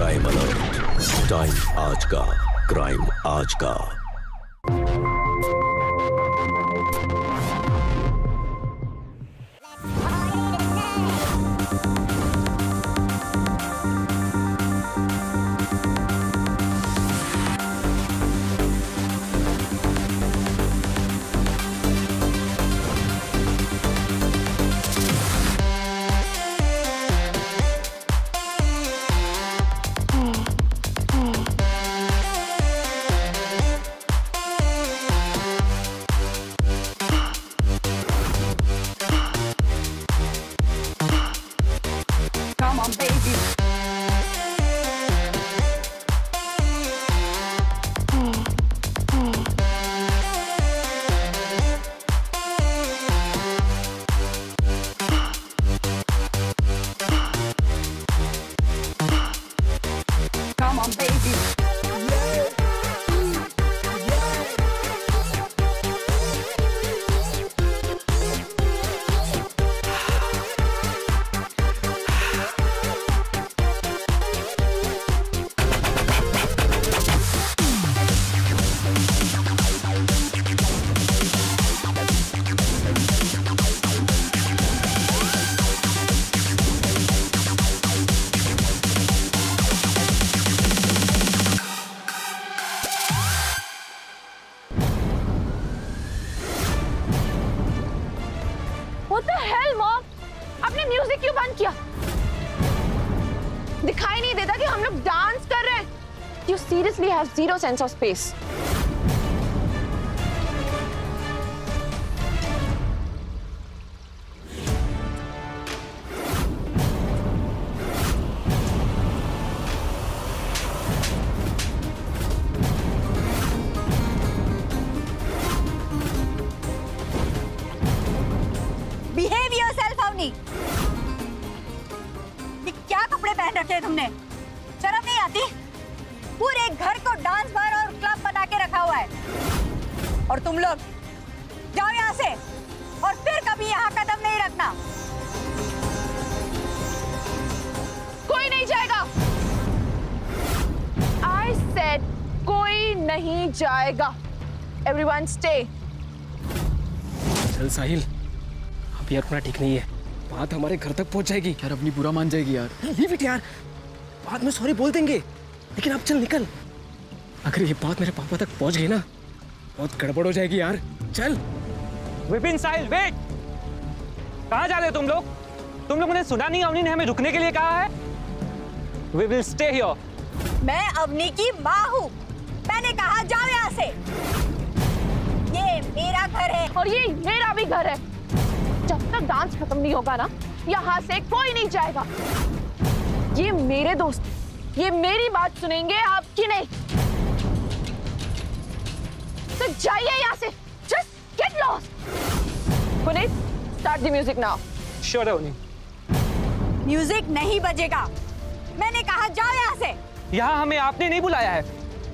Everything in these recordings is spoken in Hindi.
क्राइम अलर्ट, टाइम आज का, क्राइम आज का। What the hell, Mom? आपने म्यूजिक क्यों बंद किया? दिखाई नहीं देता कि हम लोग डांस कर रहे हैं? You seriously have zero sense of space. Behave yourself, Avani. ये क्या कपड़े पहन रखे हैं तुमने? शर्म नहीं आती? पूरे घर को डांस बार और क्लब बना के रखा हुआ है। और तुम लोग जाओ यहाँ से और फिर कभी यहाँ कदम नहीं रखना। कोई नहीं जाएगा। I said कोई नहीं जाएगा। Everyone stay. चल साहिल, अब यार अपना ठीक नहीं है, बात हमारे घर तक पहुंच जाएगी। यार अपनी बुरा मान जाएगी यार। लीव इट यार, बाद में सॉरी बोल देंगे, लेकिन अब चल निकल। अगर ये बात मेरे पापा तक पहुंच गई ना, बहुत गड़बड़ हो जाएगी यार। चल। विपिन, साहिल, वेट। कहाँ जा रहे हो तुम लोग? तुम लोगों ने सुना नहीं अवनी ने हमें रुकने के लिए कहा है? We will stay here. मैं अवनी की माँ हूँ। मैंने कहा जाओ यहाँ से। ये मेरा घर है और ये मेरा भी घर है। जब तक डांस खत्म नहीं होगा ना, यहाँ से कोई नहीं जाएगा। ये मेरे दोस्त, ये मेरी बात सुनेंगे, आपकी नहीं। तो जाइए यहाँ से। Just get lost. Puneet, start the music now. Sure, Avni. Music नहीं बजेगा। मैंने कहा जाओ यहाँ से। यहाँ हमें आपने नहीं बुलाया है,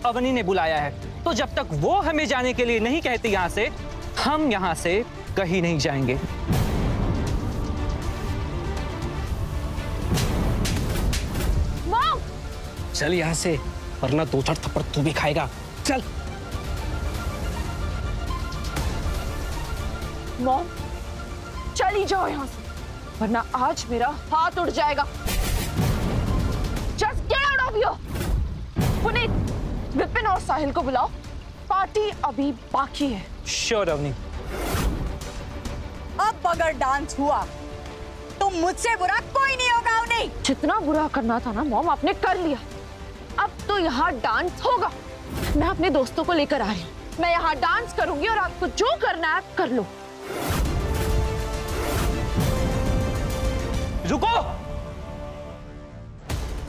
अवनी ने बुलाया है। तो जब तक वो हमें जाने के लिए नहीं कहती यहाँ से, हम यहाँ से कहीं नहीं जाएंगे। मॉम! चल यहाँ से, वरना 2-4 थप्पड़ तू भी खाएगा। चल। मॉम, चली जाओ यहाँ से, वरना आज मेरा हाथ उड़ जाएगा। Just get out of here. Puneet, Vipin और साहिल को बुलाओ, पार्टी अभी बाकी है। Sure, अवनी। अब अगर डांस हुआ तो मुझसे बुरा कोई नहीं होगा अवनी। जितना बुरा करना था ना मॉम, आपने कर लिया। अब तो यहाँ डांस होगा। मैं अपने दोस्तों को लेकर आ रही हूँ। मैं यहाँ डांस करूंगी और आपको जो करना है कर लो। रुको!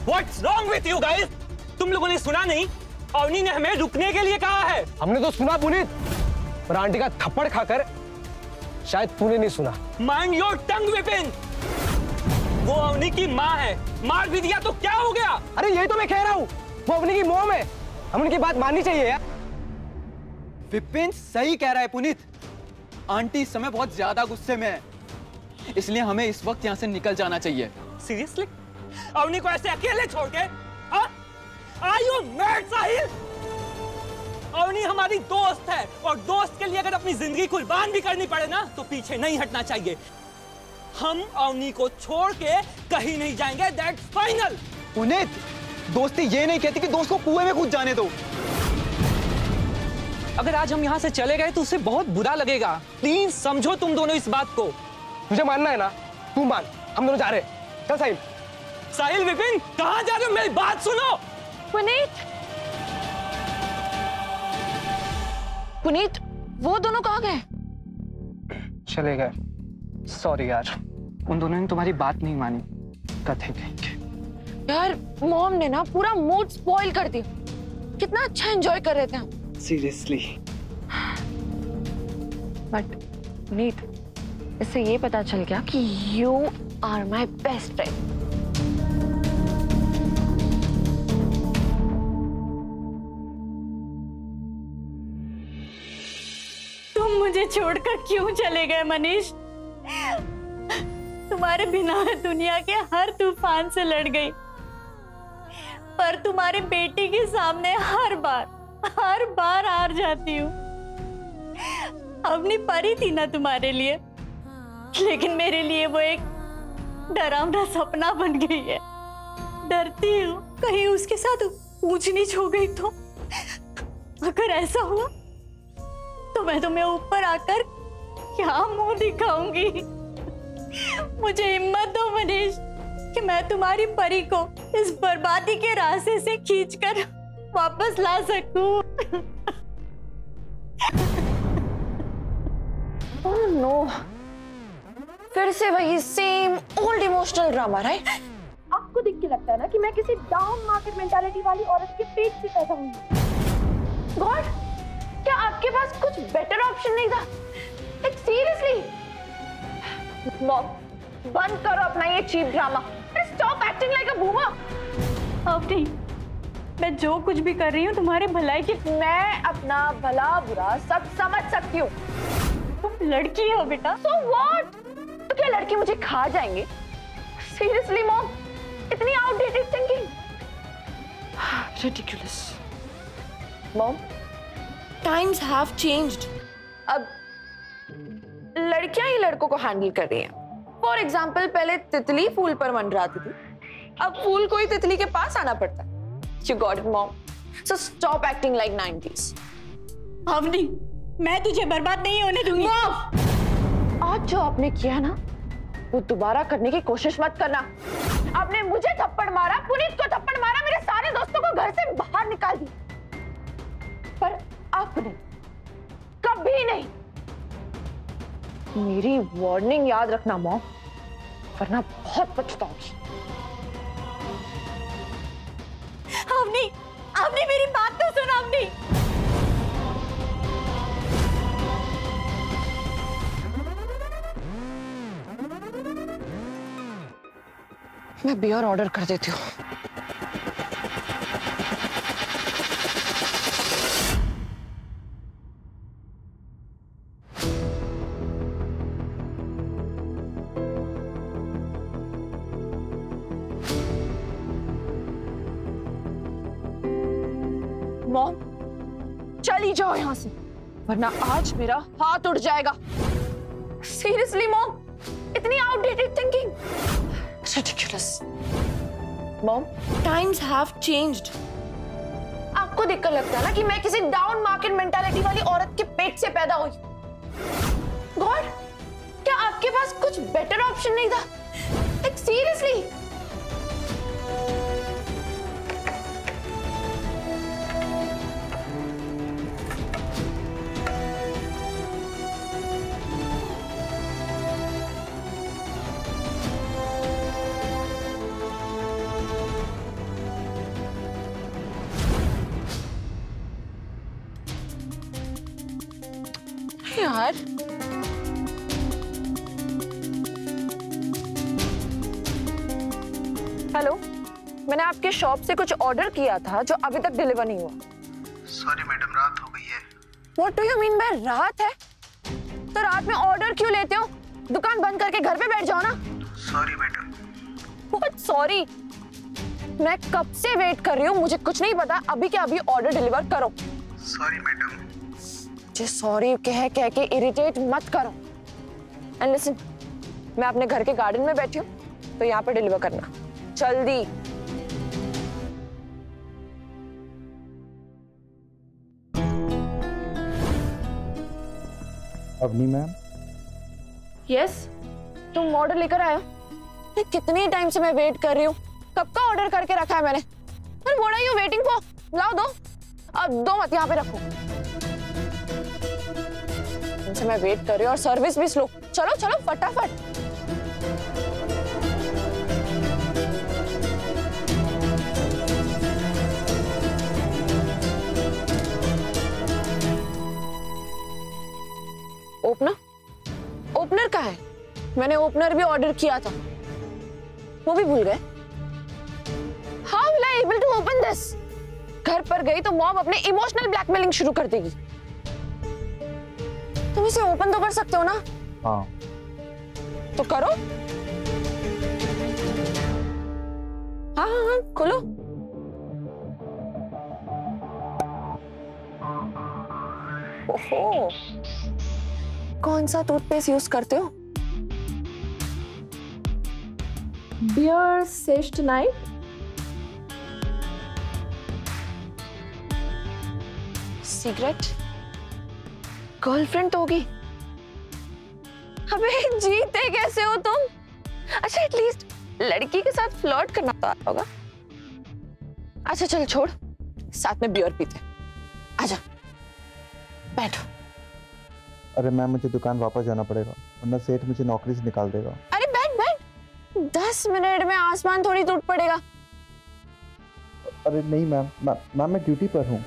What's wrong with you guys? तुम लोगों ने सुना नहीं? अवनी ने हमें रुकने के लिए कहा है। हमने तो सुना पुनीत, पर आंटी का थप्पड़ खाकर शायद तूने नहीं सुना। Mind your tongue, Vipin. वो अवनी की माँ है, मार भी दिया तो क्या हो गया? अरे यही तो मैं कह रहा हूँ, वो अवनी की मॉम है, हम उनकी बात माननी चाहिए यार। विपिन सही कह रहा है पुनीत, आंटी इस समय बहुत ज्यादा गुस्से में है, इसलिए हमें इस वक्त यहाँ से निकल जाना चाहिए। सीरियसली? अवनी को ऐसे अकेले छोड़ के? हाँ? Are you mad, साहिल? अवनी हमारी दोस्त है और दोस्त के लिए अगर अपनी जिंदगी कुर्बान भी करनी पड़े ना तो पीछे नहीं हटना चाहिए। हम अवनी को छोड़ के कहीं नहीं जाएंगे, that's final। पुनीत, दोस्ती ये नहीं कहती कि दोस्त को कुएं में कूद जाने दो। अगर आज हम यहाँ से चले गए तो उसे बहुत बुरा लगेगा। प्लीज समझो तुम दोनों इस बात को। तुझे मानना है ना, तू मान, हम दोनों जा रहे हैं। चल साहिल। साहिल, विपिन, कहाँ जा रहे हो? मेरी बात सुनो। पुनीत, वो दोनों कहाँ गए? चले गए। सॉरी यार, उन दोनों ने तुम्हारी बात नहीं मानी। कथे कहेंगे। यार मॉम ने ना पूरा मूड स्पॉइल कर दिया। कितना अच्छा एंजॉय कर रहे थे हम। सीरियसली। बट पुनीत, इससे ये पता चल गया कि you are my best friend. तुम मुझे छोड़कर क्यों चले गए मनीष? तुम्हारे बिना मैं दुनिया के हर तूफान से लड़ गई, पर तुम्हारे बेटे के सामने हर बार हार जाती हूँ। अपनी परी थी ना तुम्हारे लिए, लेकिन मेरे लिए वो एक डरावना सपना बन गई है। डरती हूँ कहीं उसके साथ ऊंच नीच हो गई तो। अगर ऐसा हुआ तो मैं तुम्हें ऊपर आकर क्या मुंह दिखाऊंगी? मुझे हिम्मत दो मनीष कि मैं तुम्हारी परी को इस बर्बादी के रास्ते से खींचकर वापस ला सकूं। ओह नो, फिर से वही same old emotional drama, right? आपको देख के लगता है ना कि मैं किसी डाउन मार्केट मेंटालिटी वाली औरत के पेट से पैदा हुई। गॉड, क्या आपके पास कुछ बेटर ऑप्शन नहीं था? लाइक सीरियसली, मॉम, बंद करो अपना ये cheap drama. Stop acting like a boomer. अब नहीं, मैं जो कुछ भी कर रही हूँ तुम्हारे भलाई की। मैं अपना भला बुरा सब समझ सकती हूँ। तुम लड़की हो बेटा। So what? तो क्या लड़के मुझे खा जाएंगे? Seriously मॉम, इतनी outdated thinking. Ridiculous. Mom, times have changed. अब लड़कियां ही लड़कों को हैंडल कर रही हैं। फॉर एग्जाम्पल, पहले तितली फूल पर मंडराती थी, अब फूल को ही तितली के पास आना पड़ता है। You got it, mom. So stop acting like 90s. अब नहीं, मैं तुझे बर्बाद नहीं होने दूंगी। आज जो आपने किया ना, वो दोबारा करने की कोशिश मत करना। आपने मुझे थप्पड़ मारा, पुनीत को थप्पड़ मारा, मेरे सारे दोस्तों को घर से बाहर निकाल दिया, पर आपने कभी नहीं। मेरी वार्निंग याद रखना मॉम, वरना बहुत पछताओगी। आपने मेरी बात तो सुना। आपने मैं बियर ऑर्डर कर देती हूँ। मॉम, चली जाओ यहां से, वरना आज मेरा हाथ उड़ जाएगा। सीरियसली मॉम, इतनी outdated thinking. Ridiculous. Mom, times have changed. आपको देखकर लगता है ना कि मैं किसी डाउन मार्केट मेंटालिटी वाली औरत के पेट से पैदा हुई। गॉड, क्या आपके पास कुछ बेटर ऑप्शन नहीं था? Like seriously? यार, हेलो, मैंने आपके शॉप से कुछ ऑर्डर किया था जो अभी तक डिलीवर नहीं हुआ। सॉरी मैडम, रात हो गई है। What do you mean by रात है? तो रात में ऑर्डर क्यों लेते हो? दुकान बंद करके घर पे बैठ जाओ ना। Sorry madam. What sorry? मैं कब से वेट कर रही हूँ, मुझे कुछ नहीं पता। अभी के अभी ऑर्डर डिलीवर करो। Sorry madam. मुझे सॉरी कह के इरिटेट मत करो। एंड लिसन, मैं अपने घर के गार्डन में बैठी हूँ, तो यहाँ पे डिलीवर करना जल्दी। अवनी मैम। यस, तुम ऑर्डर लेकर आए हो? कितने टाइम से मैं वेट कर रही हूँ, कब का ऑर्डर करके रखा है मैंने। What are you waiting for? लाओ दो। अब दो मत, यहाँ पे रखो। इनसे मैं वेट कर रही हूँ और सर्विस भी स्लो। चलो चलो फटाफट। ओपनर कहाँ है? मैंने ओपनर भी ऑर्डर किया था, वो भी भूल गए। How will I able to open this? घर पर गई तो मॉम अपने इमोशनल ब्लैकमेलिंग शुरू कर देगी। तुम इसे ओपन तो कर सकते हो ना? हाँ। तो करो। हाँ हाँ हाँ, खोलो। ओहो, कौन सा टूथपेस्ट यूज करते हो? बियर सेस्ट नाइट। सिगरेट? गर्लफ्रेंड तो होगी। अबे जीते कैसे हो तुम? अच्छा एटलीस्ट लड़की के साथ फ्लर्ट करना तो आता होगा। अच्छा चल छोड़, साथ में बियर पीते। आजा बैठो। अरे मैम मुझे दुकान वापस जाना पड़ेगा, वरना सेठ मुझे नौकरी से निकाल देगा। अरे बैठ बैठ, 10 मिनट में आसमान थोड़ी टूट पड़ेगा। अरे नहीं मैम, मैं ड्यूटी पर हूँ।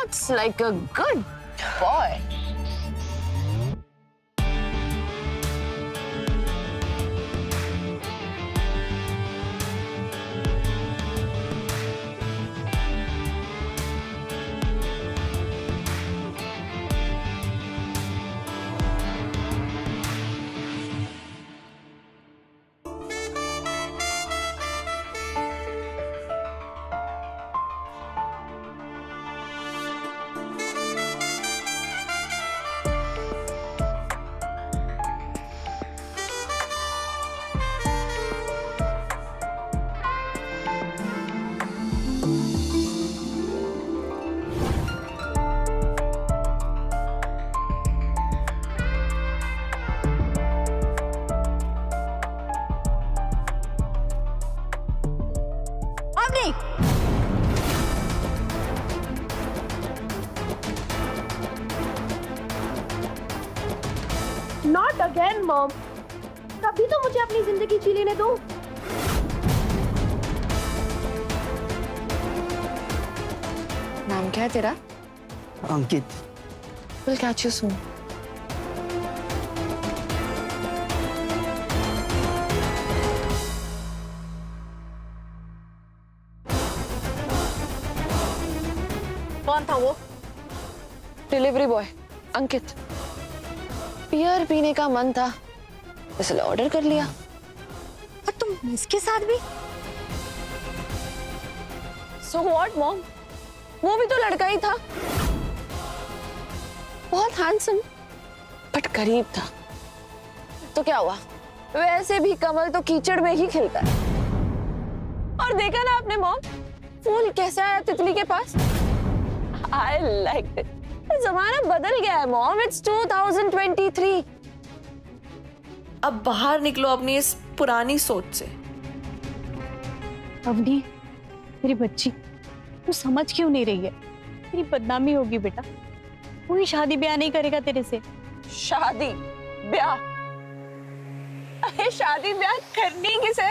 That's like a good boy. Not again, Mom. कभी तो मुझे अपनी जिंदगी जी लेने दो। नाम क्या है तेरा? अंकित। We'll catch you soon. कौन था वो? डिलीवरी बॉय अंकित। बियर पीने का मन था, इसलिए ऑर्डर कर लिया। और तुम इसके साथ भी? So what, mom? वो भी तो लड़का ही था, बहुत हैंडसम, बट गरीब था। तो क्या हुआ? वैसे भी कमल तो कीचड़ में ही खिलता है। और देखा ना आपने मॉम, फूल कैसे आया तितली के पास? I liked it. जमाना बदल गया है मॉम, it's 2023. अब बाहर निकलो अपनी इस पुरानी सोच से। अवनी, मेरी बच्ची, तू समझ क्यों नहीं रही है? तेरी बदनामी होगी बेटा, कोई शादी ब्याह नहीं करेगा तेरे से। शादी ब्याह? अरे शादी ब्याह करनी किसे?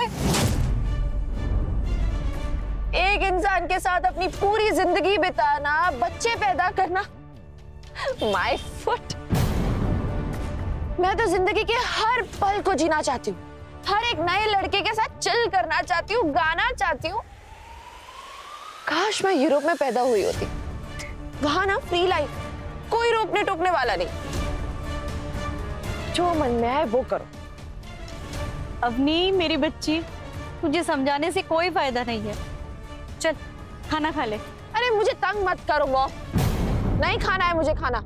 एक इंसान के साथ अपनी पूरी जिंदगी बिताना, बच्चे पैदा करना, माय फुट। मैं तो जिंदगी के हर पल को जीना चाहती हूँ, हर एक नए लड़के के साथ चिल करना चाहती हूँ, गाना चाहती हूँ। काश मैं यूरोप में पैदा हुई होती, वहां ना फ्री लाइफ, कोई रोकने टोकने वाला नहीं, जो मन में आए वो करो। अवनी मेरी बच्ची, तुझे समझाने से कोई फायदा नहीं है। चल खाना खा ले। अरे मुझे तंग मत करो मॉम, नहीं खाना है मुझे खाना।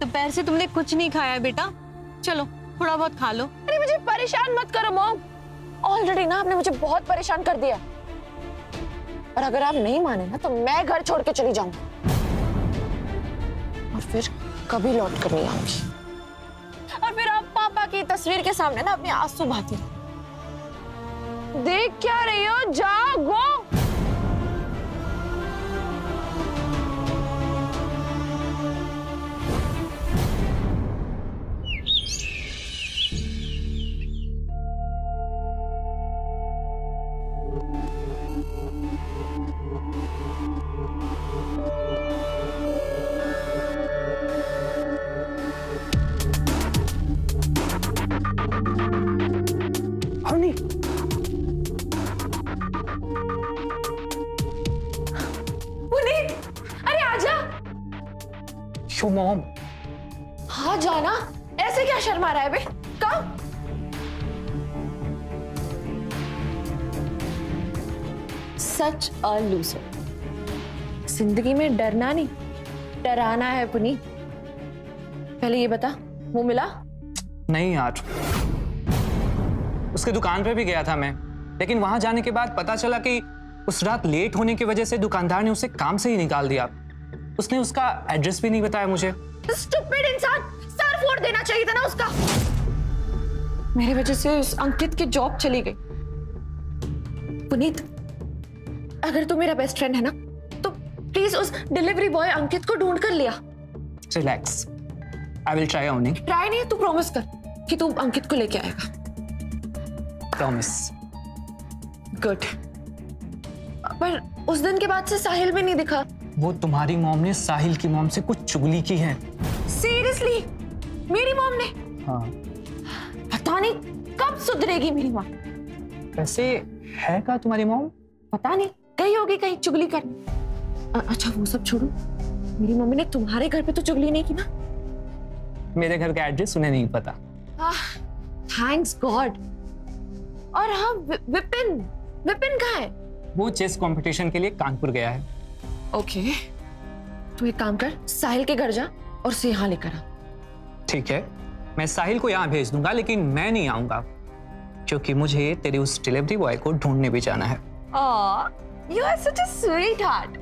दोपहर से तुमने कुछ नहीं खाया है बेटा, चलो थोड़ा बहुत खा लो। अरे मुझे परेशान मत करो मॉम, ऑलरेडी ना आपने मुझे बहुत परेशान कर दिया। और अगर आप नहीं माने ना तो मैं घर छोड़ के चली जाऊंगी और फिर कभी लौट कर नहीं आऊंगी। और फिर आप पापा की तस्वीर के सामने ना अपने आंसू बहाती रहो। देख क्या रही हो, जागो। मॉम, हाँ जाना, ऐसे क्या शर्मा रहा है बे? कब? सच अ लूजर। जिंदगी में डरना नहीं, डराना है पुनीत। पहले ये बता, मुंह मिला? नहीं यार, उसके दुकान पे भी गया था मैं, लेकिन वहां जाने के बाद पता चला कि उस रात लेट होने की वजह से दुकानदार ने उसे काम से ही निकाल दिया। उसने उसका एड्रेस भी नहीं बताया मुझे। स्टूपिड इंसान, सर फोड़ देना चाहिए था ना उसका। मेरी वजह से उस अंकित की जॉब चली गई। पुनीत, अगर तू मेरा बेस्ट फ्रेंड है ना तो प्लीज उस डिलीवरी बॉय अंकित को ढूंढ कर लिया। Relax, I will try. Only try नहीं, तू प्रॉमिस कर कि तू अंकित को लेके आएगा। प्रॉमिस। गुड। पर उस दिन के बाद से साहिल भी नहीं दिखा। वो तुम्हारी मॉम ने साहिल की मॉम से कुछ चुगली की है। सीरियसली? मेरी मॉम ने? हाँ। पता नहीं कब सुधरेगी मेरी मॉम। वैसे है क्या तुम्हारी मॉम? पता नहीं, गई होगी कहीं चुगली करने। अच्छा वो सब छोड़ो, मेरी मम्मी ने तुम्हारे घर पे तो चुगली नहीं की ना? मेरे घर का एड्रेस उन्हें नहीं पता। Thanks God. और हाँ, विपिन कहाँ है? वो चेस कंपटीशन के लिए कानपुर गया है। ओके, तू एक काम कर, साहिल के घर जा और उसे यहाँ लेकर आ। ठीक है, मैं साहिल को यहाँ भेज दूंगा, लेकिन मैं नहीं आऊंगा क्योंकि मुझे तेरे उस डिलीवरी बॉय को ढूंढने भी जाना है। You are such a sweetheart.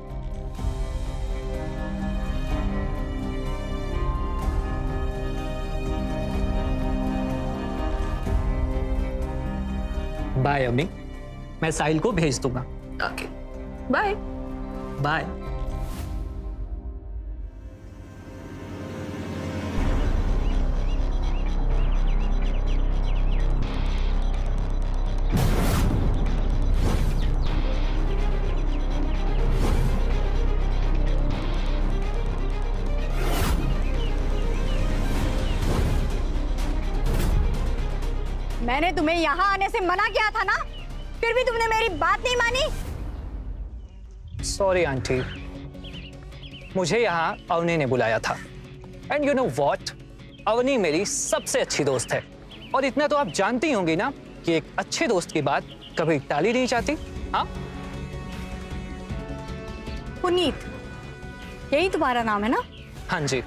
Bye अम्मी, मैं साहिल को भेज दूंगा। Okay, bye bye. मैंने तुम्हें यहाँ आने से मना किया था ना, फिर भी तुमने मेरी बात नहीं मानी। सॉरी आंटी, मुझे यहाँ अवनी ने बुलाया था। And you know what, Avni मेरी सबसे अच्छी दोस्त है। और इतना तो आप जानती होंगी ना कि एक अच्छे दोस्त की बात कभी टाली नहीं जाती। हाँ पुनीत, यही तुम्हारा नाम है ना? हाँ जी।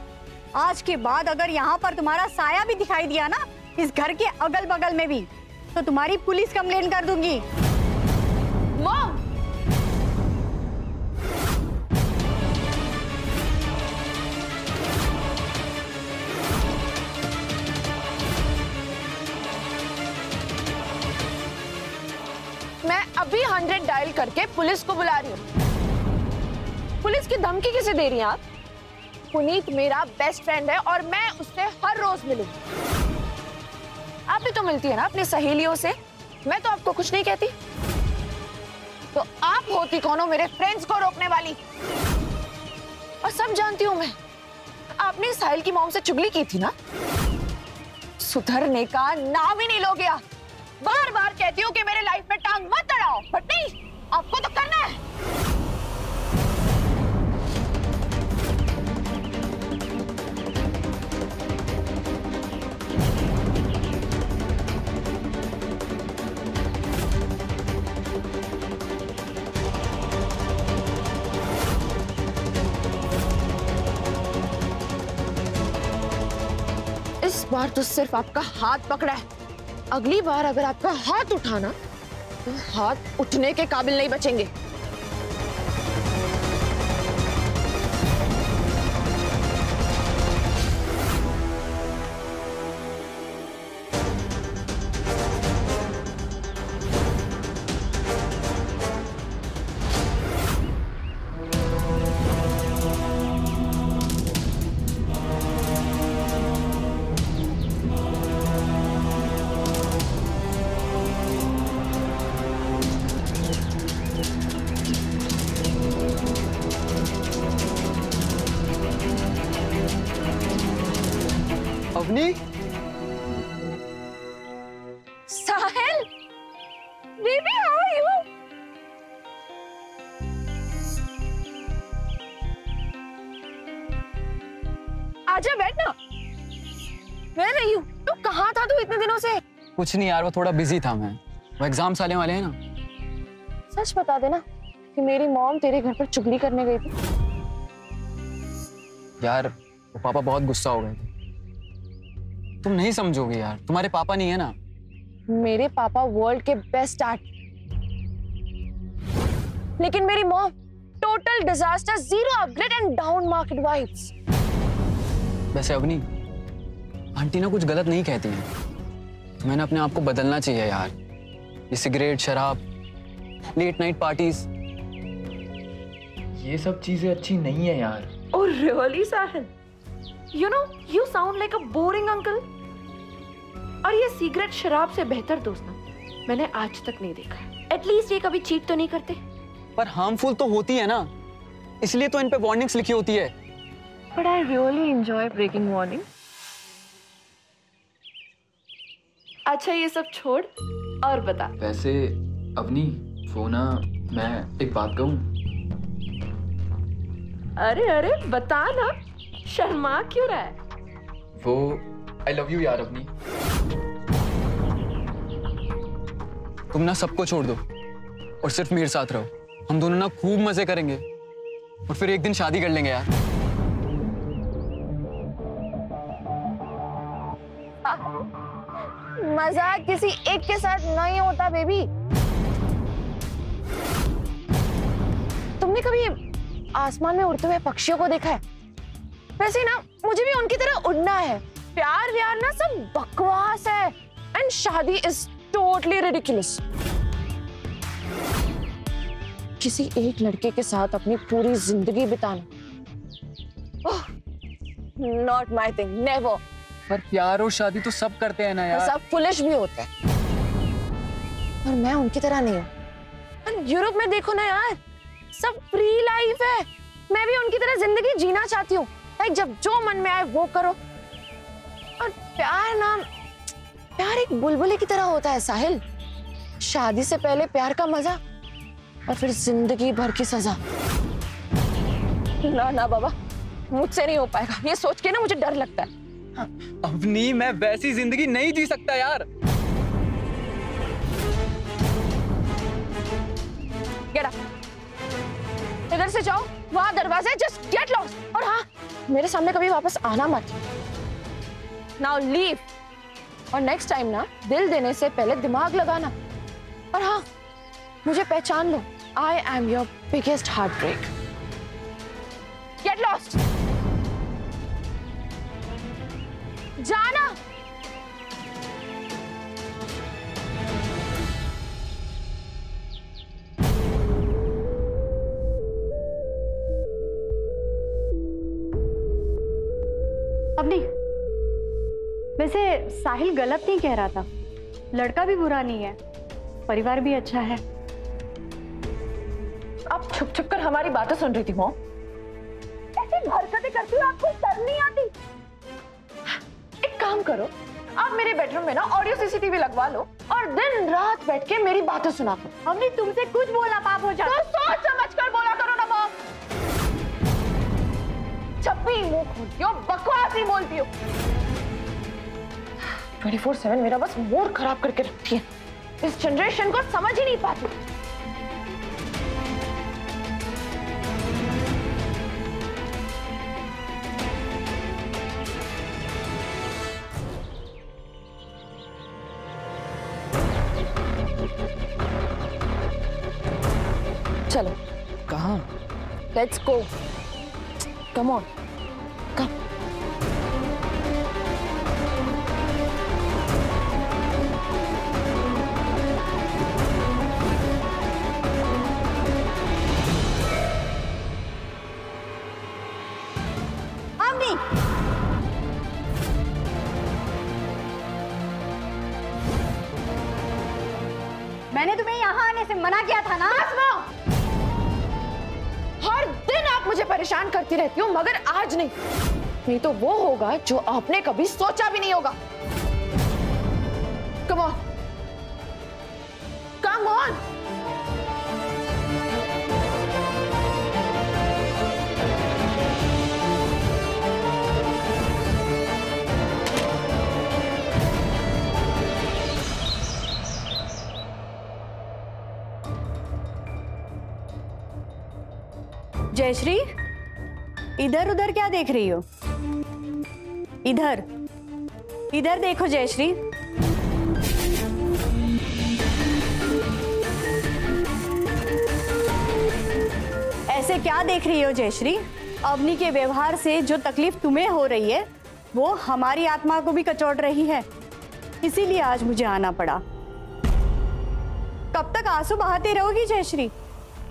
आज के बाद अगर यहाँ पर तुम्हारा साया भी दिखाई दिया ना, इस घर के अगल बगल में भी, तो तुम्हारी पुलिस कंप्लेन कर दूंगी। मॉम, मैं अभी 100 डायल करके पुलिस को बुला रही हूँ। पुलिस की धमकी किसे दे रही हैं आप? पुनीत मेरा बेस्ट फ्रेंड है और मैं उससे हर रोज मिलूंगी। आप भी तो मिलती है ना अपनी सहेलियों से, मैं तो आपको कुछ नहीं कहती। तो आप होती कौन हो मेरे फ्रेंड्स को रोकने वाली? और सब जानती हूं मैं, आपने साहिल की मॉम से चुगली की थी ना? सुधरने का नाम ही नहीं लोगे आप। बार बार कहती हूँ कि मेरे लाइफ में टांग मत अड़ाओ, बट नहीं, आपको तो करना है। बार तो सिर्फ आपका हाथ पकड़ा है, अगली बार अगर आपका हाथ उठाना तो हाथ उठने के काबिल नहीं बचेंगे। अवनी, साहिल, बेबी हाउ आर यू? आजा बैठना। मैं रही हूँ। तू कहाँ था तू इतने दिनों से? कुछ नहीं यार, वो थोड़ा बिजी था मैं। वो एग्जाम्स आने वाले हैं ना। सच बता देना कि मेरी मॉम तेरे घर पर चुगली करने गई थी। यार वो पापा बहुत गुस्सा हो गए थे। तुम नहीं समझोगे यार, तुम्हारे पापा नहीं है ना। मेरे पापा वर्ल्ड के बेस्ट आर्ट, लेकिन मेरी mom total disaster, zero upgrade and down market vibes. वैसे अवनी, आंटी ना कुछ गलत नहीं कहती हैं। तुम्हें ना अपने आप को बदलना चाहिए यार। ये सिगरेट, शराब, लेट नाइट पार्टीज, ये सब चीजें अच्छी नहीं है यार। Oh really, Sahil? You know, you sound like a boring uncle. और ये सिगरेट शराब से बेहतर दोस्त ना मैंने आज तक नहीं देखा है। एटलीस्ट ये कभी चीट तो नहीं करते। पर हार्मफुल तो होती है ना, इसलिए तो इन पे वार्निंग्स लिखी होती है। But I really enjoy breaking warning. अच्छा ये सब छोड़ और बता। वैसे अवनी, वो ना, मैं एक बात कहूँ? अरे अरे बता ना, शर्मा क्यों रहा है? वो आई लव यू यार अवनी। तुम ना सबको छोड़ दो और सिर्फ मेरे साथ रहो। हम दोनों ना खूब मजे करेंगे और फिर एक दिन शादी कर लेंगे यार। मजाक किसी एक के साथ नहीं होता बेबी। तुमने कभी आसमान में उड़ते हुए पक्षियों को देखा है? वैसे ना मुझे भी उनकी तरह उड़ना है। प्यार व्यार ना सब बकवास है एंड शादी इज टोटली रिडिकुलस। किसी एक लड़के के साथ अपनी पूरी जिंदगी बिताना, नॉट माई थिंग, नेवर। पर प्यार और शादी तो सब करते हैं ना यार। सब फुलिश भी होते हैं और मैं उनकी तरह नहीं हूँ। यूरोप में देखो ना यार, सब फ्री लाइफ है। मैं भी उनकी तरह जिंदगी जीना चाहती हूँ। लाइक जब जो मन में आए वो करो। और प्यार एक बुलबुले की तरह होता है साहिल। शादी से पहले प्यार का मजा और फिर जिंदगी भर की सजा। ना ना बाबा, मुझसे नहीं हो पाएगा। ये सोच के ना मुझे डर लगता है। अवनी, मैं वैसी जिंदगी नहीं जी सकता यार। Get up. इधर से जाओ, वहां दरवाजा है, जस्ट गेट लॉस्ट। और हाँ, मेरे सामने कभी वापस आना मत। Now leave. और नेक्स्ट टाइम ना दिल देने से पहले दिमाग लगाना। और हाँ, मुझे पहचान लो। I am your biggest heart break. Get lost. जाना। अवनी, वैसे साहिल गलत नहीं कह रहा था। लड़का भी बुरा नहीं है, परिवार भी अच्छा है। आप छुप छुप कर हमारी बातें सुन रही थी मॉम। ऐसी हरकतें करती हो, आपको शर्म नहीं आती? एक काम करो, आप मेरे बेडरूम में ना ऑडियो सीसीटीवी लगवा लो और दिन रात बैठ के मेरी बातें सुना करो। हमने तुमसे कुछ बोला पाप हो जाता। तो सोच समझ कर बोला करो ना मॉम। जब भी मुंह खोलती हो बकवास ही बोलती हो। 24/7 मेरा बस मूड खराब करके रखती है। इस जनरेशन को समझ ही नहीं पाती। चलो। कहाँ? Let's go. कम ऑन, कम। अवनी, मैंने तुम्हें यहाँ आने से मना किया था ना? हर दिन आप मुझे परेशान करती रहती हो, मगर आज नहीं। नहीं तो वो होगा जो आपने कभी सोचा भी नहीं होगा। Come on, come on. Jayshree, इधर उधर क्या देख रही हो? इधर इधर देखो जयश्री। ऐसे क्या देख रही हो जयश्री? अवनी के व्यवहार से जो तकलीफ तुम्हें हो रही है वो हमारी आत्मा को भी कचोट रही है, इसीलिए आज मुझे आना पड़ा। कब तक आंसू बहाती रहोगी जयश्री?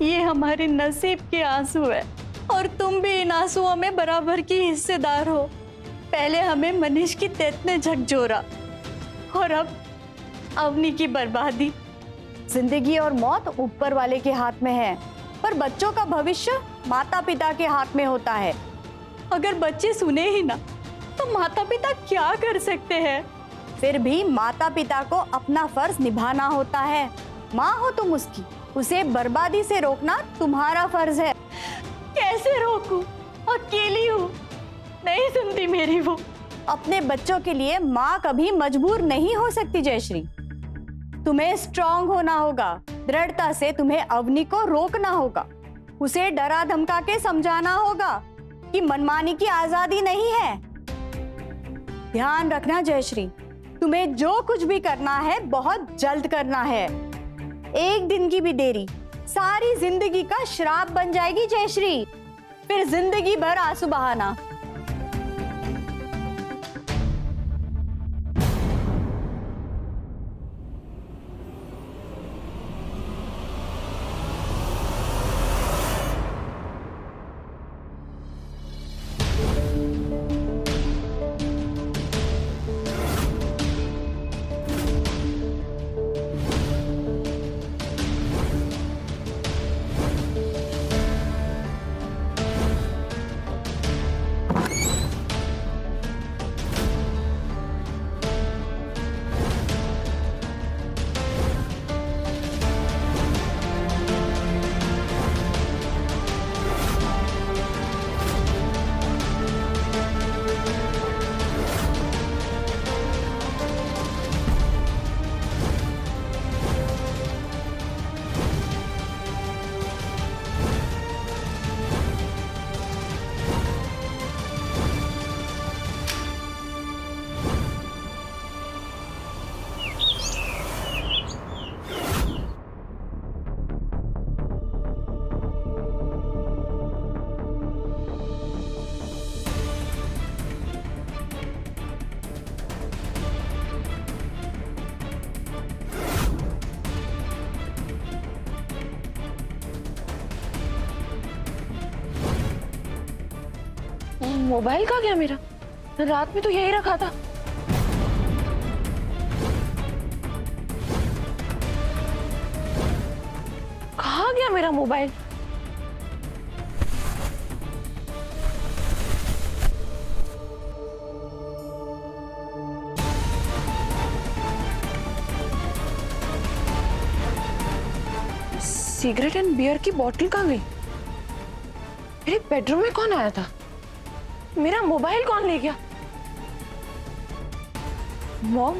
ये हमारे नसीब के आंसू है और तुम भी इन आंसुओं में बराबर की हिस्सेदार हो। पहले हमें मनीष की डेथ ने झकझोरा और अब अवनी की बर्बादी। जिंदगी और मौत ऊपर वाले के हाथ में है, पर बच्चों का भविष्य माता पिता के हाथ में होता है। अगर बच्चे सुने ही ना तो माता पिता क्या कर सकते हैं? फिर भी माता पिता को अपना फर्ज निभाना होता है। माँ हो तुम उसकी, उसे बर्बादी से रोकना तुम्हारा फर्ज है। कैसे रोकूं? अकेली हूँ, नहीं सुनती मेरी वो। अपने बच्चों के लिए माँ कभी मजबूर नहीं हो सकती जयश्री। तुम्हें स्ट्रांग होना होगा, दृढ़ता से तुम्हें अवनी को रोकना होगा, उसे डरा धमका के समझाना होगा कि मनमानी की आजादी नहीं है। ध्यान रखना जयश्री, तुम्हें जो कुछ भी करना है बहुत जल्द करना है। एक दिन की भी देरी सारी जिंदगी का श्राप बन जाएगी जयश्री, फिर जिंदगी भर आंसू बहाना। मोबाइल कहाँ गया मेरा? रात में तो यही रखा था। कहाँ गया मेरा मोबाइल? सिगरेट एंड बियर की बोतल कहाँ गई? मेरे बेडरूम में कौन आया था? मेरा मोबाइल कौन ले गया? मॉम?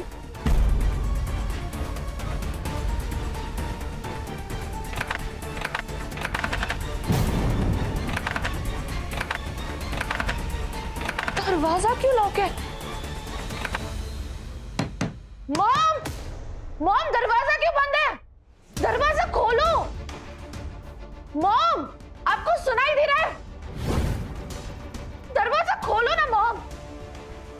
दरवाजा क्यों लॉक है? मॉम! मॉम, दरवाजा क्यों बंद है? दरवाजा खोलो।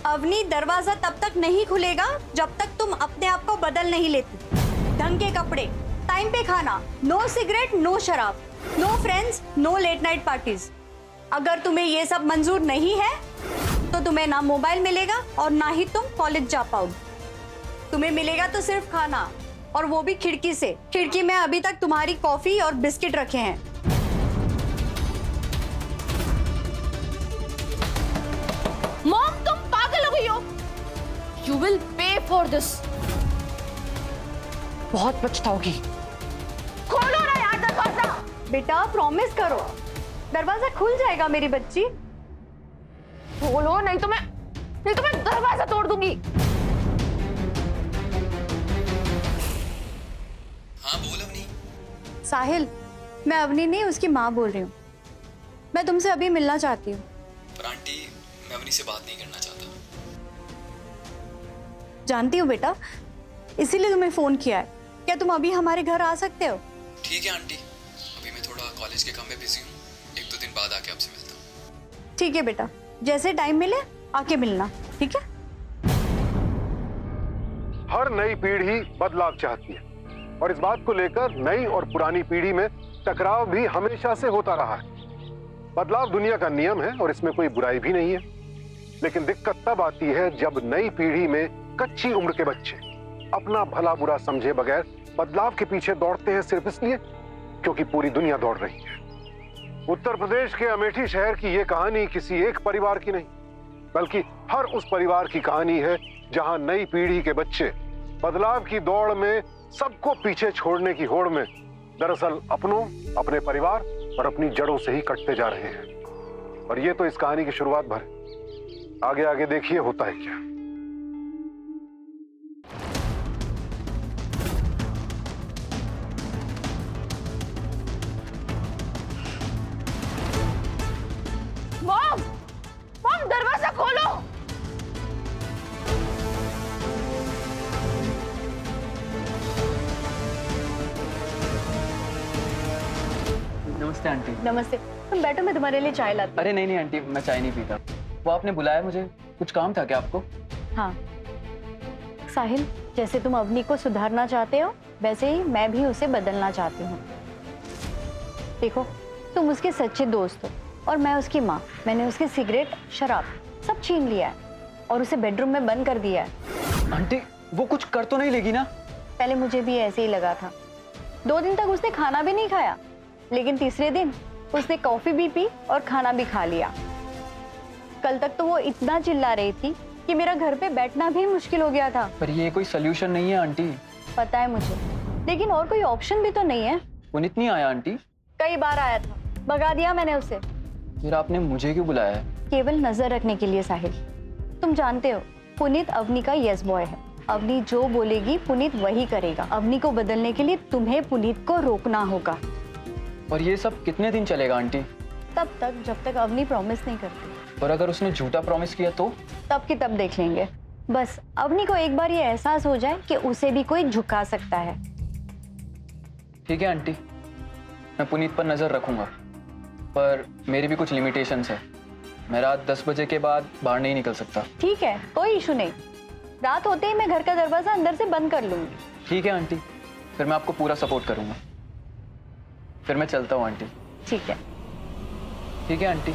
अवनी, दरवाजा तब तक नहीं खुलेगा जब तक तुम अपने आप को बदल नहीं लेती। ढंग के कपड़े, टाइम पे खाना, नो सिगरेट, नो शराब, no friends, no late night parties. अगर तुम्हें ये सब मंजूर नहीं है तो तुम्हें ना मोबाइल मिलेगा और ना ही तुम कॉलेज जा पाओगे। तुम्हें मिलेगा तो सिर्फ खाना, और वो भी खिड़की से। खिड़की में अभी तक तुम्हारी कॉफी और बिस्किट रखे हैं। मॉम, तुम पागल हो गई हो। You will pay for this. बहुत पछताओगी। खोलो ना यार दरवाजा। बेटा प्रॉमिस करो, दरवाजा खुल जाएगा मेरी बच्ची। खोलो, नहीं तो मैं दरवाजा तोड़ दूंगी। हाँ बोल अवनी। साहिल, मैं अवनी नहीं, उसकी माँ बोल रही हूँ। मैं तुमसे अभी मिलना चाहती हूँ। पर आंटी, मैं अवनी से बात नहीं करना चाहता। जानती हूँ बेटा, इसीलिए तुम्हें फोन किया है। क्या तुम अभी हमारे घर आ सकते हो? ठीक है आंटी, अभी मैं थोड़ा कॉलेज के काम में बिजी हूँ। 1-2 दिन बाद आके आपसे मिलता हूँ। ठीक है बेटा, जैसे टाइम मिले आके मिलना, ठीक है? हर नई पीढ़ी बदलाव चाहती है और इस बात को लेकर नई और पुरानी पीढ़ी में टकराव भी हमेशा से होता रहा है। बदलाव दुनिया का नियम है और इसमें कोई बुराई भी नहीं है। लेकिन दिक्कत तब आती है जब नई पीढ़ी में कच्ची उम्र के बच्चे अपना भला बुरा समझे बगैर बदलाव के पीछे दौड़ते हैं, सिर्फ इसलिए क्योंकि पूरी दुनिया दौड़ रही है। उत्तर प्रदेश के अमेठी शहर की यह कहानी किसी एक परिवार की नहीं, बल्कि हर उस परिवार की कहानी है जहां नई पीढ़ी के बच्चे बदलाव की दौड़ में सबको पीछे छोड़ने की होड़ में दरअसल अपनों, अपने परिवार और अपनी जड़ों से ही कटते जा रहे हैं। और ये तो इस कहानी की शुरुआत भर है। आगे आगे देखिए होता है क्या। मॉम, दरवाजा खोलो। नमस्ते आंटी। नमस्ते, तुम बैठो, मैं तुम्हारे लिए चाय लाती हूँ। अरे नहीं आंटी, मैं चाय नहीं पीता। वो आपने बुलाया मुझे, कुछ काम था क्या आपको? हाँ साहिल, जैसे तुम अवनी को सुधारना चाहते हो वैसे ही मैं भी उसे बदलना चाहती हूँ। देखो, तुम उसके सच्चे दोस्त हो और मैं उसकी माँ। मैंने उसके सिगरेट, शराब सब छीन लिया है और उसे बेडरूम में बंद कर दिया है। आंटी, वो कुछ कर तो नहीं लेगी ना? पहले मुझे भी ऐसे ही लगा था। 2 दिन तक उसने खाना भी नहीं खाया, लेकिन तीसरे दिन उसने कॉफी भी पी और खाना भी खा लिया। कल तक तो वो इतना चिल्ला रही थी कि मेरा घर पे बैठना भी मुश्किल हो गया था। पर ये कोई सलूशन नहीं है आंटी। पता है मुझे, लेकिन और कोई ऑप्शन भी तो नहीं है। पुनीत नहीं आया आंटी? कई बार आया था, भगा दिया मैंने उसे। फिर आपने मुझे क्यों बुलाया है? केवल नजर रखने के लिए साहिल। तुम जानते हो, पुनीत अवनी का यस बॉय है। अवनी जो बोलेगी पुनीत वही करेगा। अवनी को बदलने के लिए तुम्हें पुनीत को रोकना होगा। और ये सब कितने दिन चलेगा आंटी? तब तक जब तक अवनी प्रॉमिस नहीं करती। और अगर उसने झूठा प्रॉमिस किया तो? तब की तब देख लेंगे। बस अवनी को एक बार ये एहसास हो जाए कि उसे भी कोई झुका सकता है। ठीक है आंटी, मैं पुनीत पर नजर रखूंगा, पर मेरी भी कुछ लिमिटेशंस है। मैं रात 10 बजे के बाद बाहर नहीं निकल सकता। ठीक है, कोई इशू नहीं। रात होते ही मैं घर का दरवाजा अंदर से बंद कर लूंगी। ठीक है आंटी, फिर मैं आपको पूरा सपोर्ट करूंगा। फिर मैं चलता हूँ आंटी। ठीक है। ठीक है आंटी।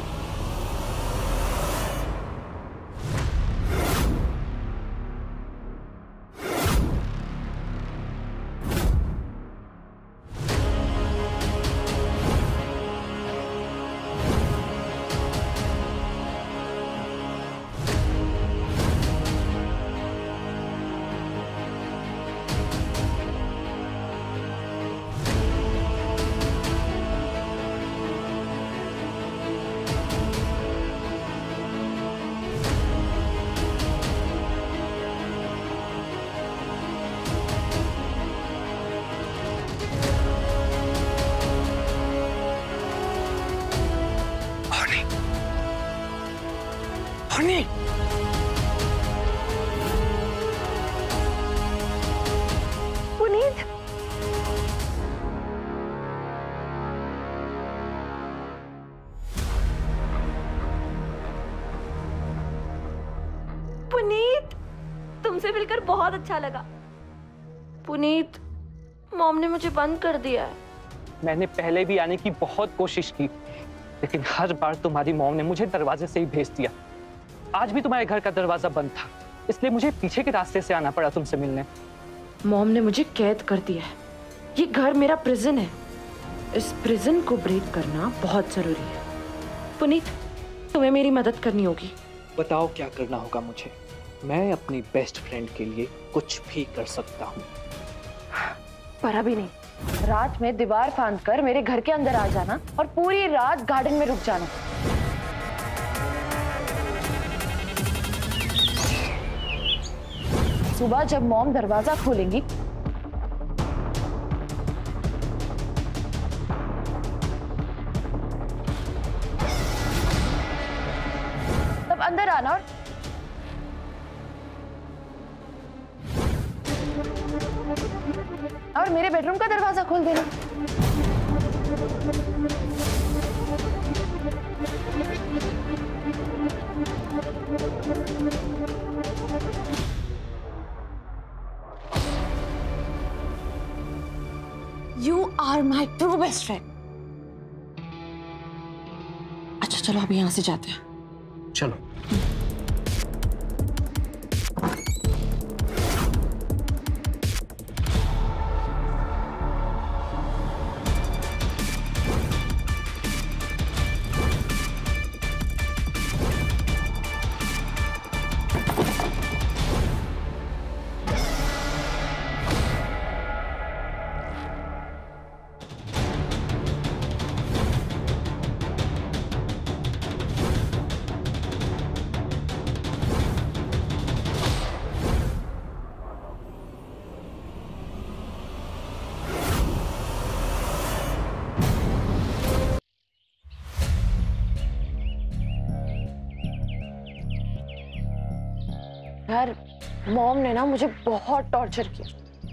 पुनीत, पुनीत, पुनीत, तुमसे मिलकर बहुत अच्छा लगा। पुनीत, मॉम ने मुझे बंद कर दिया है। मैंने पहले भी आने की बहुत कोशिश की, लेकिन हर बार तुम्हारी मॉम ने मुझे दरवाजे से ही भेज दिया। आज भी तुम्हारे घर का दरवाजा बंद था, इसलिए मुझे पीछे के रास्ते से आना पड़ा तुमसे मिलने। मॉम ने मुझे कैद कर दिया है। ये घर मेरा प्रिजन है। इस प्रिजन को ब्रेक करना बहुत जरूरी है। पुनीत, तुम्हें मेरी मदद करनी होगी। बताओ क्या करना होगा मुझे। मैं अपनी बेस्ट फ्रेंड के लिए कुछ भी कर सकता हूँ। पर अभी नहीं। रात में दीवार फांद कर मेरे घर के अंदर आ जाना और पूरी रात गार्डन में रुक जाना। सुबह जब मॉम दरवाजा खोलेंगी तब अंदर आना और मेरे बेडरूम का दरवाजा खोल देना। You are my true best friend. अच्छा चलो अभी यहां से जाते हैं। चलो। यार मॉम ने ना मुझे बहुत टॉर्चर किया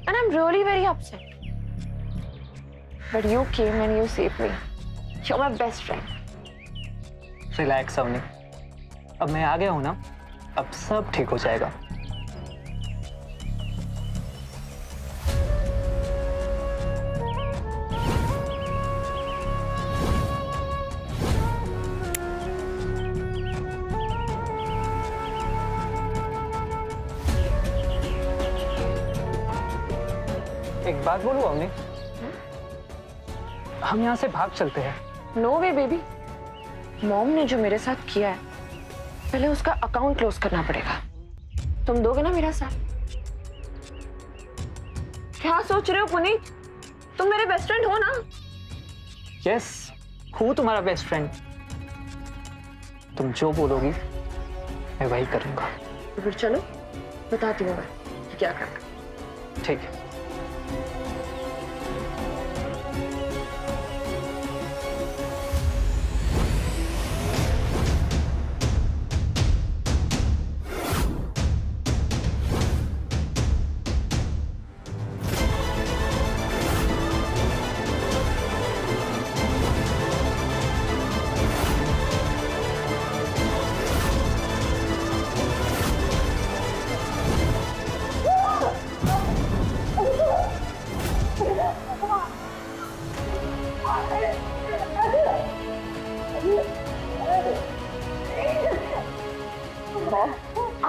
and I'm really very upset. But you came and you saved me. You're my best friend. Relax Avni, अब मैं आ गया हूं ना, अब सब ठीक हो जाएगा। एक बात बोलूं अवनी, हम यहाँ से भाग चलते हैं। नो वे बेबी, मॉम ने जो मेरे साथ किया है पहले उसका अकाउंट क्लोज करना पड़ेगा। तुम दोगे ना मेरा साथ? क्या सोच रहे हो पुनीत? तुम मेरे बेस्ट फ्रेंड हो ना? यस, हूँ तुम्हारा बेस्ट फ्रेंड। तुम जो बोलोगी मैं वही करूंगा। तो फिर चलो बताती हूँ मैं कि क्या करना। ठीक है।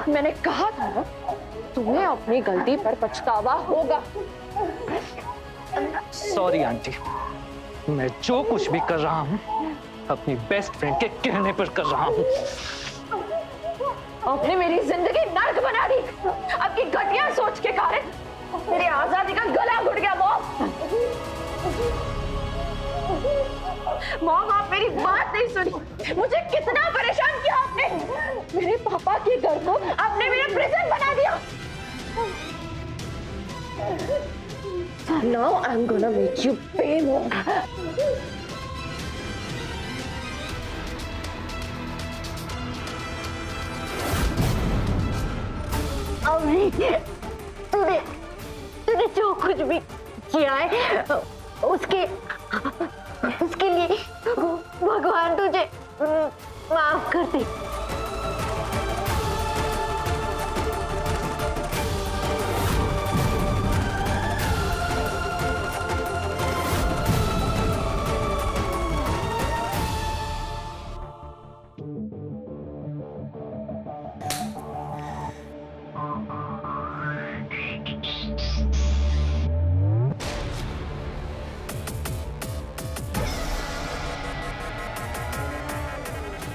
मैंने कहा था ना, तुम्हें अपनी गलती पर पछतावा होगा। सॉरी आंटी, मैं जो कुछ भी कर रहा हूँ अपनी बेस्ट फ्रेंड के कहने पर कर रहा हूँ। आपने मेरी जिंदगी नर्क बना दी। आपकी घटिया सोच के कारण मेरी आजादी का गला घुट गया। मॉम, आप मेरी बात नहीं सुनी। मुझे कितना परेशान किया आपने। मेरे पापा के घर को आपने मेरा प्रिजन बना दिया। Now I'm gonna make you pay more. तूने जो कुछ भी किया है उसके लिए भगवान तुझे माफ कर दे।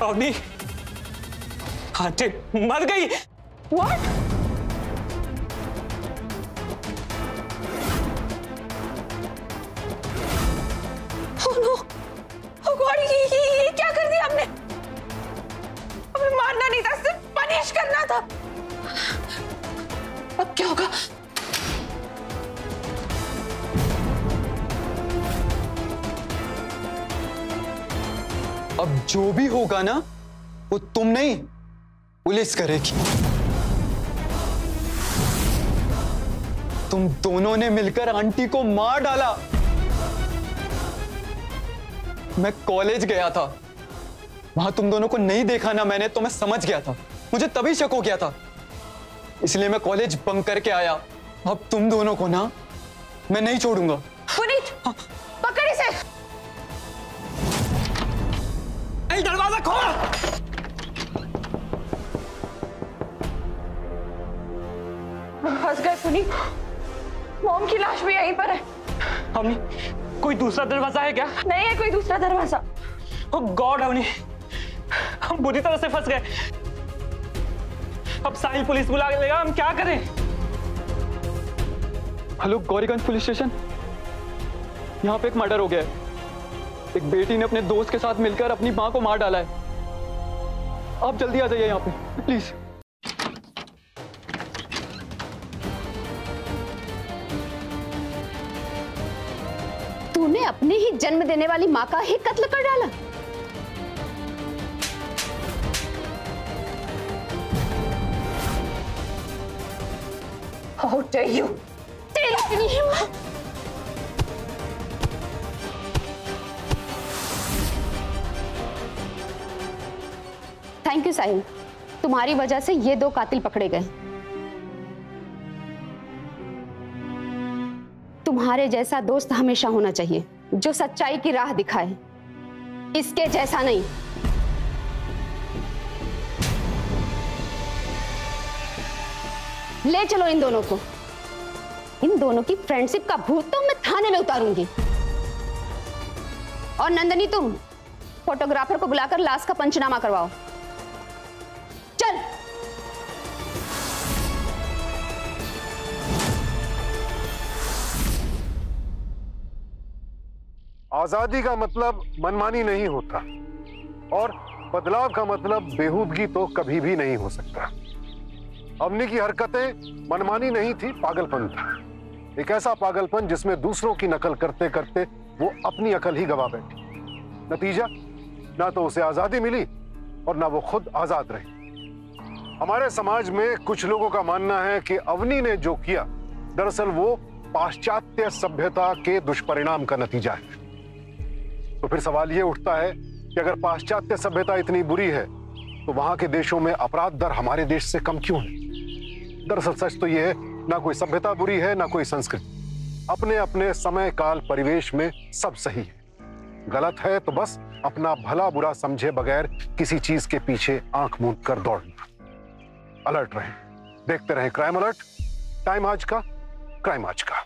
अवनी, आंटी मर गई। What? Oh no! Oh God! ये क्या कर दिया हमने? हमें मारना नहीं था, सिर्फ पनिश करना था। अब क्या होगा? अब जो भी होगा ना, वो तुम नहीं, पुलिस करेगी। तुम दोनों ने मिलकर आंटी को मार डाला। मैं कॉलेज गया था, वहां तुम दोनों को नहीं देखा ना मैंने, तो मैं समझ गया था, मुझे तभी शक हो गया था, इसलिए मैं कॉलेज बंक करके आया। अब तुम दोनों को ना मैं नहीं छोड़ूंगा। पुनीत, पकड़ इसे। दरवाजा खोल। फंस गए पुनीत, मॉम की लाश भी यहीं पर है। अवनी, कोई दूसरा दरवाजा है क्या? नहीं है कोई दूसरा दरवाजा। ओह गॉड अवनी, हम बुरी तरह से फंस गए। अब साहिल पुलिस बुला लेगा, हम क्या करें? Hello, Gauriganj police station. यहाँ पे एक मर्डर हो गया है। एक बेटी ने अपने दोस्त के साथ मिलकर अपनी मां को मार डाला है। आप जल्दी आ जाइए यहाँ पे प्लीज। तूने अपने ही जन्म देने वाली मां का ही कत्ल कर डाला। How dare you? तेरी इतनी हिम्मत! थैंक यू साहिल, तुम्हारी वजह से ये दो कातिल पकड़े गए। तुम्हारे जैसा दोस्त हमेशा होना चाहिए, जो सच्चाई की राह दिखाए, इसके जैसा नहीं। ले चलो इन दोनों को। इन दोनों की फ्रेंडशिप का भूत तो मैं थाने में उतारूंगी। और नंदनी, तुम फोटोग्राफर को बुलाकर लाश का पंचनामा करवाओ। चल। आजादी का मतलब मनमानी नहीं होता, और बदलाव का मतलब बेहूदगी तो कभी भी नहीं हो सकता। अवनी की हरकतें मनमानी नहीं थी, पागलपन था। एक ऐसा पागलपन जिसमें दूसरों की नकल करते करते वो अपनी अकल ही गवा बैठी। नतीजा, ना तो उसे आजादी मिली और ना वो खुद आजाद रही। हमारे समाज में कुछ लोगों का मानना है कि अवनी ने जो किया दरअसल वो पाश्चात्य सभ्यता के दुष्परिणाम का नतीजा है। तो फिर सवाल ये उठता है कि अगर पाश्चात्य सभ्यता इतनी बुरी है तो वहां के देशों में अपराध दर हमारे देश से कम क्यों है? दरअसल सच तो यह है, ना कोई सभ्यता बुरी है ना कोई संस्कृति। अपने अपने समय काल परिवेश में सब सही है। गलत है तो बस अपना भला बुरा समझे बगैर किसी चीज के पीछे आंख मूंद कर दौड़ना। अलर्ट रहें, देखते रहें क्राइम अलर्ट। टाइम आज का, क्राइम आज का।